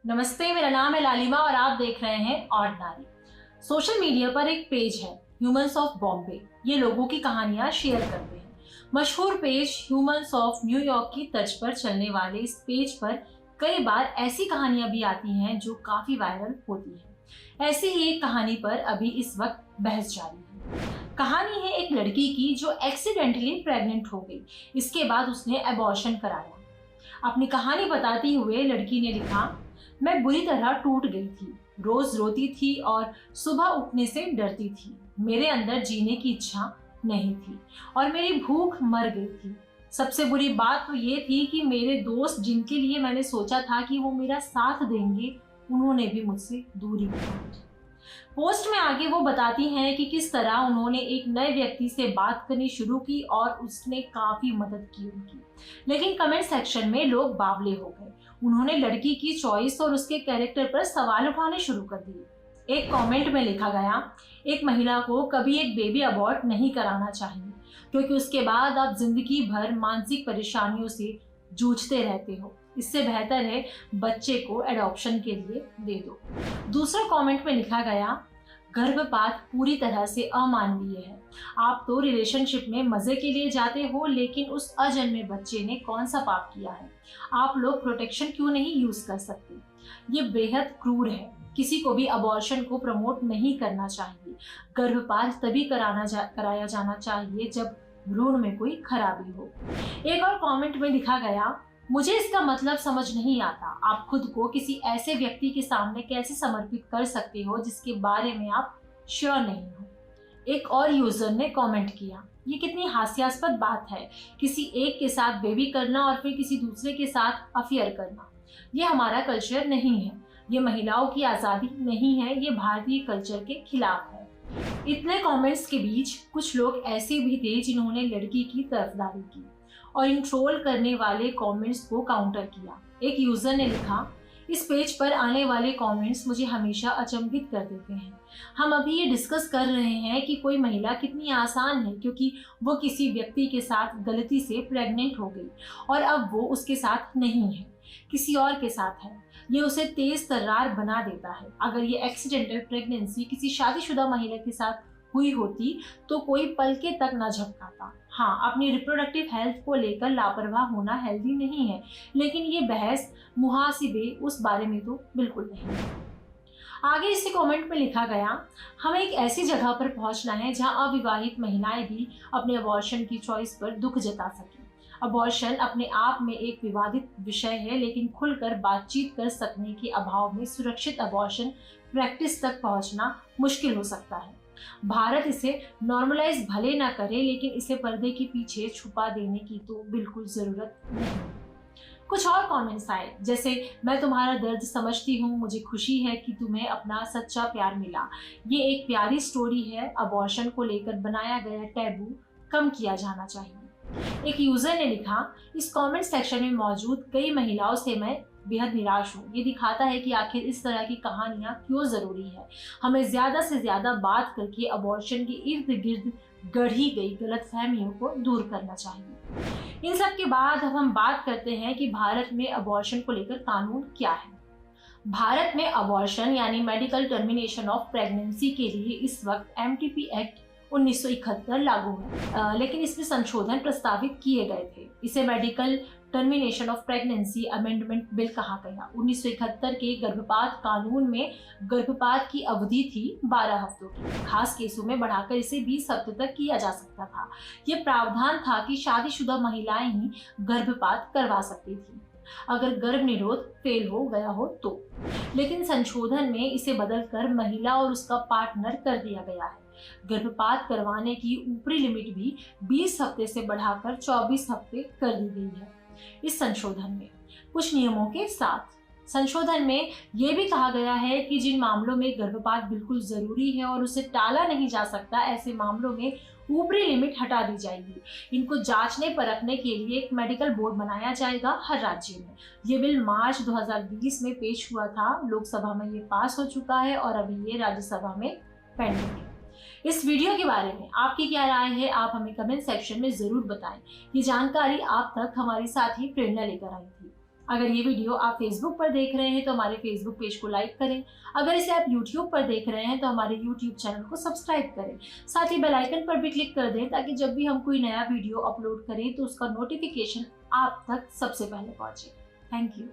नमस्ते, मेरा नाम है लालिमा और आप देख रहे हैं ऑर्डिनरी। सोशल मीडिया पर एक पेज है ह्यूमंस ऑफ बॉम्बे। ये लोगों की कहानियां शेयर करते हैं। मशहूर पेज ह्यूमंस ऑफ न्यूयॉर्क की तर्ज पर चलने वाले इस पेज पर कई बार ऐसी कहानियां भी आती हैं जो काफी वायरल होती हैं। ऐसी ही एक कहानी पर अभी इस वक्त बहस जारी है। कहानी है एक लड़की की जो एक्सीडेंटली प्रेग्नेंट हो गई। इसके बाद उसने अबॉर्शन कराया। अपनी कहानी बताती हुए लड़की ने लिखा, मैं बुरी तरह टूट गई थी, रोज रोती थी और सुबह उठने से डरती थी। मेरे अंदर जीने की इच्छा नहीं थी और मेरी भूख मर गई थी। सबसे बुरी बात तो ये थी कि मेरे दोस्त, जिनके लिए मैंने सोचा था कि वो मेरा साथ देंगे, उन्होंने भी मुझसे दूरी बनाई। पोस्ट में आगे वो बताती हैं कि किस तरह उन्होंने एक नए व्यक्ति से बात करनी शुरू की और उसने काफी मदद की उनकी। लेकिन कमेंट सेक्शन में लोग बावले हो गए। उन्होंने लड़की की चॉइस और उसके कैरेक्टर पर सवाल उठाने शुरू कर दिए। एक कमेंट में लिखा गया, एक महिला को कभी एक बेबी अबॉर्ट नहीं कराना चाहिए, क्योंकि उसके बाद आप जिंदगी भर मानसिक परेशानियों से जूझते रहते हो। इससे बेहतर है बच्चे को एडॉप्शन के लिए दे दो। दूसरा कमेंट में लिखा गया, गर्भपात पूरी तरह से अमानवीय है। आप तो रिलेशनशिप में मजे के लिए जाते हो, लेकिन उस अजन्मे बच्चे ने कौन सा पाप किया है? आप लोग प्रोटेक्शन क्यों नहीं यूज कर सकते? ये बेहद क्रूर है। किसी को भी अबॉर्शन को प्रमोट नहीं करना चाहिए। गर्भपात तभी कराया जाना चाहिए जब भ्रूण में कोई खराबी हो। एक और कमेंट में लिखा गया, मुझे इसका मतलब समझ नहीं आता। आप खुद को किसी ऐसे व्यक्ति के सामने कैसे समर्पित कर सकते हो जिसके बारे में आप श्योर नहीं हो। एक और यूजर ने कमेंट किया, ये कितनी हास्यास्पद बात है, किसी एक के साथ बेबी करना और फिर किसी दूसरे के साथ अफेयर करना। ये हमारा कल्चर नहीं है, ये महिलाओं की आज़ादी नहीं है, ये भारतीय कल्चर के खिलाफ है। इतने कमेंट्स के बीच कुछ लोग ऐसे भी थे जिन्होंने लड़की की तरफदारी की और इन ट्रोल करने वाले कमेंट्स को काउंटर किया। एक यूजर ने लिखा, इस पेज पर आने वाले कमेंट्स मुझे हमेशा अचंभित कर देते हैं। हम अभी ये डिस्कस कर रहे हैं कि कोई महिला कितनी आसान है, क्योंकि वो किसी व्यक्ति के साथ गलती से प्रेग्नेंट हो गई और अब वो उसके साथ नहीं है, किसी और के साथ है। ये उसे तेज तर्रार बना देता है। अगर ये एक्सीडेंटल प्रेगनेंसी किसी शादीशुदा महिला के साथ हुई होती तो कोई पलके तक न झपकाता। हाँ, अपनी रिप्रोडक्टिव हेल्थ को लेकर लापरवाह होना हेल्दी नहीं है, लेकिन ये बहस मुहासिबे उस बारे में तो बिल्कुल नहीं है। आगे इसी कमेंट में लिखा गया, हमें एक ऐसी जगह पर पहुंचना है जहां अविवाहित महिलाएं भी अपने अबॉर्शन की चॉइस पर दुख जता सकें। अबॉर्शन अपने आप में एक विवादित विषय है, लेकिन खुलकर बातचीत कर सकने के अभाव में सुरक्षित अबॉर्शन प्रैक्टिस तक पहुंचना मुश्किल हो सकता है। भारत इसे नॉर्मलाइज भले ना करे, लेकिन इसे पर्दे के पीछे छुपा देने की तो बिल्कुल जरूरत नहीं। कुछ और कमेंट्स आए, जैसे मैं तुम्हारा दर्द समझती हूँ, मुझे खुशी है कि तुम्हें अपना सच्चा प्यार मिला। ये एक प्यारी स्टोरी है। अबॉर्शन को लेकर बनाया गया टैबू कम किया जाना चाहिए। एक यूजर ने लिखा, इस कमेंट सेक्शन में मौजूद कई महिलाओं से मैं बेहद निराश हूँ। ये दिखाता है कि आखिर इस तरह की कहानियां क्यों जरूरी है। हमें ज्यादा से ज्यादा बात करके अबॉर्शन के इर्द गिर्द गढ़ी गई गलतफहमियों को दूर करना चाहिए। इन सब के बाद अब हम बात करते हैं कि भारत में अबॉर्शन को लेकर कानून क्या है। भारत में अबॉर्शन यानी मेडिकल टर्मिनेशन ऑफ प्रेगनेंसी के लिए इस वक्त MTP एक्ट 1971 लागू है, लेकिन इसमें संशोधन प्रस्तावित किए गए थे। इसे medical termination of pregnancy amendment bill कहा गया। 1971 के गर्भपात कानून में गर्भपात की अवधि थी 12 हफ्तों की। खास केसों में बढ़ाकर इसे 20 हफ्ते तक किया जा सकता था। यह प्रावधान था कि शादीशुदा महिलाएं ही गर्भपात करवा सकती थी अगर गर्भ निरोध फेल हो गया हो तो। लेकिन संशोधन में इसे बदलकर महिला और उसका पार्टनर कर दिया गया है। गर्भपात करवाने की ऊपरी लिमिट भी 20 हफ्ते से बढ़ाकर 24 हफ्ते कर दी गई है। इस संशोधन में कुछ नियमों के साथ संशोधन में यह भी कहा गया है कि जिन मामलों में गर्भपात बिल्कुल जरूरी है और उसे टाला नहीं जा सकता, ऐसे मामलों में ऊपरी लिमिट हटा दी जाएगी। इनको जांचने परखने के लिए एक मेडिकल बोर्ड बनाया जाएगा हर राज्य में। ये बिल मार्च 2020 में पेश हुआ था। लोकसभा में ये पास हो चुका है और अभी ये राज्यसभा में पेंडिंग है। इस वीडियो के बारे में आपकी क्या राय है, आप हमें कमेंट सेक्शन में जरूर बताएं। ये जानकारी आप तक हमारी साथी प्रेरणा लेकर आई थी। अगर ये वीडियो आप फेसबुक पर देख रहे हैं तो हमारे फेसबुक पेज को लाइक करें। अगर इसे आप यूट्यूब पर देख रहे हैं तो हमारे यूट्यूब चैनल को सब्सक्राइब करें। साथ ही बेल आइकन पर भी क्लिक कर दें ताकि जब भी हम कोई नया वीडियो अपलोड करें तो उसका नोटिफिकेशन आप तक सबसे पहले पहुंचे। Thank you.